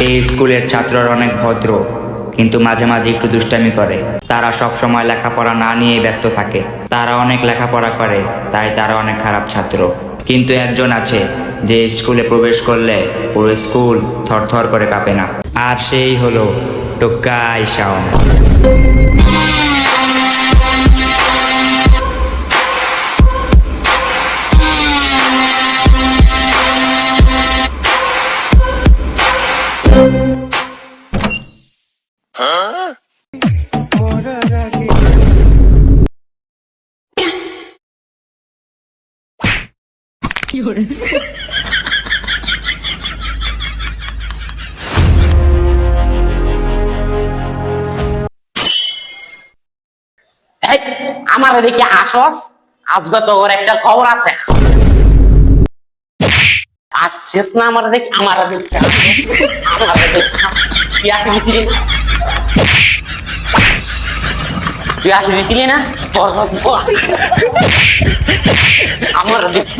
এই স্কুলের ছাত্ররা অনেক ভদ্র, কিন্তু মাঝে মাঝে একটু দুষ্টামি করে। তারা সব সময় লেখাপড়া না নিয়ে ব্যস্ত থাকে। তারা অনেক লেখাপড়া করে, তাই তারা অনেক খারাপ ছাত্র। কিন্তু একজন আছে যে স্কুলে প্রবেশ করলে পুরো স্কুল থরথর করে কাঁপে না, আর সেই হলো টোকাই শাওন। এই, আমার এদিকে আসস, আজকে তো ওর একটা খবর আছে। আসছিস না আমার এদিকে? আমার এদিকে তুই আসি দিছিলি না? তুই আসি দিছিলি না? আমার এদিকে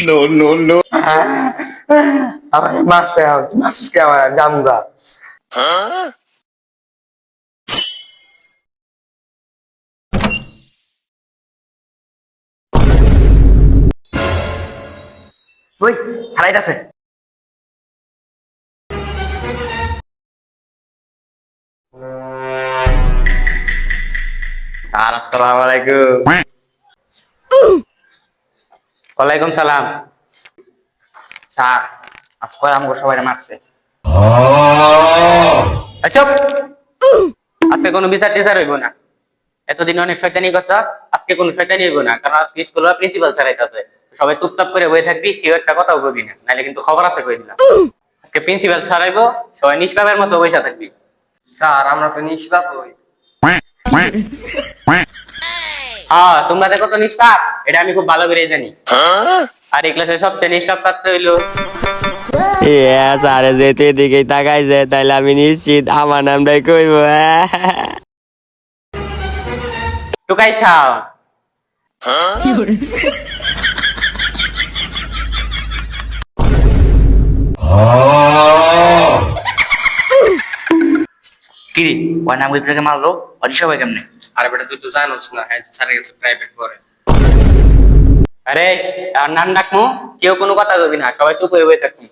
No, no, no. আমার মাসে মাসকে আমার জামগা ওই ছাড়াইতাছে স্যার আসসালামু আলাইকুম। ওয়ালাইকুম সালাম। স্যার আজকে আমাকে সবাই মারছে। চুপ, আজকে কোনো বিচার টিচার হইব না। এতদিন অনেক শয়তানি করছ, আজকে কোনো শয়তানি হইব না, কারণ আজকে স্কুল প্রিন্সিপাল স্যার আইতাছে। সবাই চুপচাপ করে বসে থাকবি, কেউ একটা কথাও বলবি না, নাহলে কিন্তু খবর আছে কই দিলাম। আজকে প্রিন্সিপাল স্যার আইবো, সবাই নিষ্পাপের মতো বসে থাকবি। স্যার আমরা তো নিষ্পাপ হই। হ্যাঁ, তোমরা দেখো তো নিষ্পাপ, এটা আমি খুব ভালো করে জানি। আর এই ক্লাসে সবচেয়ে নিষ্পাপ ছাত্র হইলো স্যারে যেতে দিকেই তাকাইছে, তাইলে আমি নিশ্চিত আমার নামটাই কইব। টুকাই সাও। কিরে ওই নাম ওইটাকে মারলো, অজি সবাই কেমনে? আরে বেটা তুই তো জানোস না, হ্যাঁ স্যারের কাছে প্রাইভেট পড়ে। আরে আর নাম ডাকমু, কেউ কোনো কথা বলবি না, সবাই চুপ হয়ে বসে থাকবি।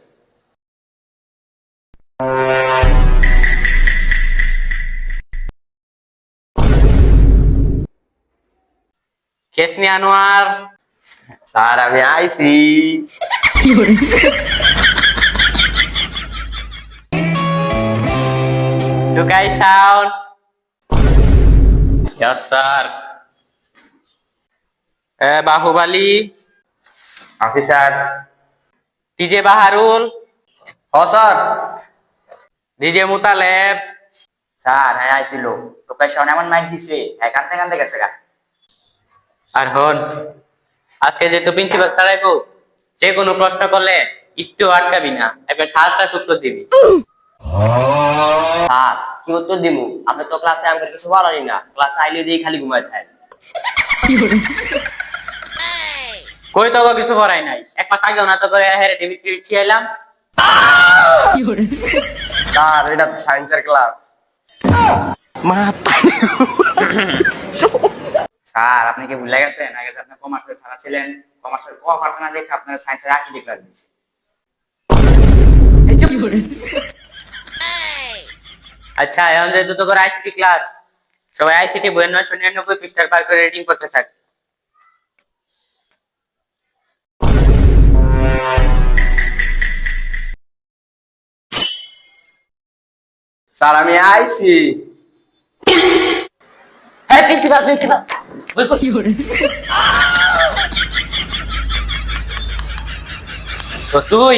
কেসনি আনোয়ার। স্যার আমি আইছি। Tukai sound. Yes sir. Baahubali. আছি স্যার। ডিজে বাহারুল। হ স্যার। ডিজে মুতালেব। স্যার হ্যাঁ আইছিল, টোকাই শাওন এমন মাইক দিছে হ্যাঁ কানতে কানতে গেছে গা। আর হন, আজকে যেহেতু প্রিন্সিপাল স্যার আইবো, যে কোনো প্রশ্ন করলে একটু আটকাবি না, একবার ঠাস ঠাস উত্তর দিবি। স্যার কি উত্তর দিমু? আপনি তো ক্লাসে আমাকে কিছু বলেনই না, ক্লাসে আইলে দিয়ে খালি ঘুমায় থাকে। কই তো কিছু করাই নাই, এক মাস আগে না তো করে হেরে টিভি ছিলাম। স্যার এটা তো সায়েন্সের ক্লাস। স্যার আপনি কি ভুলে গেছেন আগে যে আপনি কমার্সের ছাড়া ছিলেন? কমার্সের ক পারতেন না দেখে আপনার সায়েন্সের 80 ডিগ্রি দিয়েছে। আচ্ছা এখন যেহেতু তো করে আইসিটি ক্লাস, সবাই আইসিটি বইয়ের 999 পৃষ্ঠার পার করে রিডিং করতে থাক। স্যার আমি আইছি। হ্যাঁ প্রিন্সিপাল প্রিন্সিপাল বই কই? তো তুই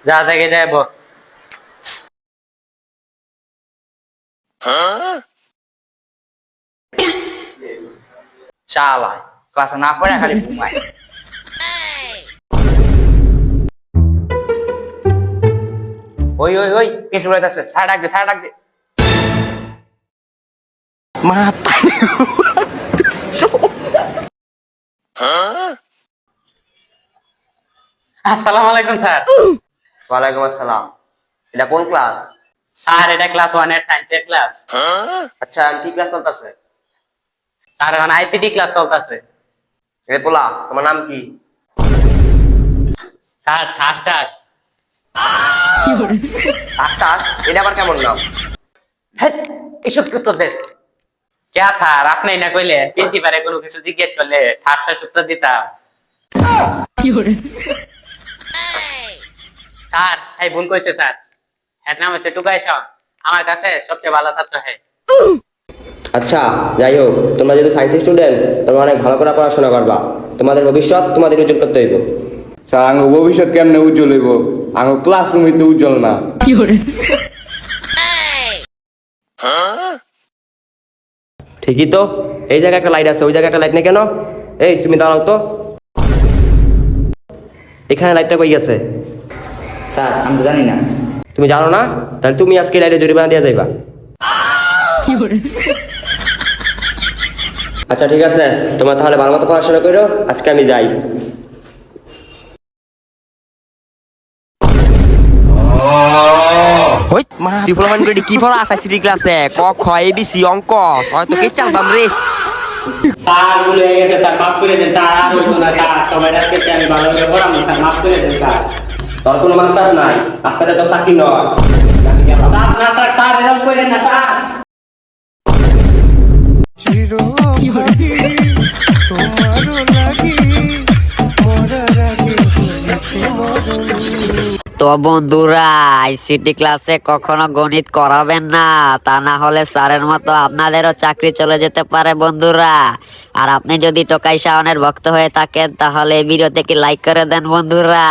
যা থেকে যাইব। শালায় ক্লাসে না পড়ে খালি ঘুমায়। ওই ওই ওই প্রিন্সিপাল আছে, স্যার ডাক দে, স্যার ডাক দে। মাথা আসসালামু আলাইকুম স্যার। ওয়ালাইকুম আসসালাম। এটা কোন ক্লাস? স্যার এটা ক্লাস 1 এর সায়েন্সের ক্লাস। আচ্ছা কি ক্লাস চলতেছে? স্যার এখন আইসিটি ক্লাস চলতেছে। এ পোলা, তোমার নাম কি? স্যার ঠাস ঠাস। আস্তাস, এটা আবার কেমন নাম? হেৎ, এসব কি উত্তর দেশ? কে স্যার আপনি না কইলে প্রিন্সিপালে কোনো কিছু জিজ্ঞেস করলে ঠাস ঠাস উত্তর দিতাম। স্যার এই ভুল কইছে স্যার। এর নাম হচ্ছে টুকাইশা। আমার কাছে সবচেয়ে ভালো ছাত্র হ্যাঁ। আচ্ছা যাই হোক, তোমরা যেহেতু সায়েন্স স্টুডেন্ট, তোমরা অনেক ভালো করে পড়াশোনা করবা। তোমাদের ভবিষ্যৎ তোমাদের উজ্জ্বল করতে হইব। স্যার আঙ্গ ভবিষ্যৎ কেমনে উজ্জ্বল হইব? আঙ্গ ক্লাসরুমই তো উজ্জ্বল না। ঠিকই তো, এই জায়গায় একটা লাইট আছে, ওই জায়গায় একটা লাইট নেই কেন? এই তুমি দাঁড়াও তো, এখানে লাইটটা কই গেছে? স্যার আমি তো জানি না। তুমি জানো না? তাহলে তুমি আজকে লাইটে জরিমানা দিয়ে যাইবা। আচ্ছা ঠিক আছে, তোমরা তাহলে ভালো মতো পড়াশোনা করো, আজকে আমি যাই। হই মা ডিপ্লোমা করে কি পড়া আইসিটি ক্লাসে ক খ এবিসি অঙ্ক হয়তো কি চালতাম রে। স্যার ভুলে গেছে স্যার, মাফ করে দেন স্যার। আর হইতো না স্যার, সবাই আজকে আমি ভালো করে পড়াবো স্যার, মাফ করে দেন স্যার। তোর কোনো মানতার নাই, আজকে তো চাকরি নয়। স্যার না স্যার, স্যার এরকম করেন না স্যার। তো বন্ধুরা, আইসিটি ক্লাসে কখনো গণিত করাবেন না, তা না হলে স্যারের মতো আপনাদেরও চাকরি চলে যেতে পারে বন্ধুরা। আর আপনি যদি টোকাই শাওনের ভক্ত হয়ে থাকেন তাহলে এই ভিডিওতে কি লাইক করে দেন বন্ধুরা।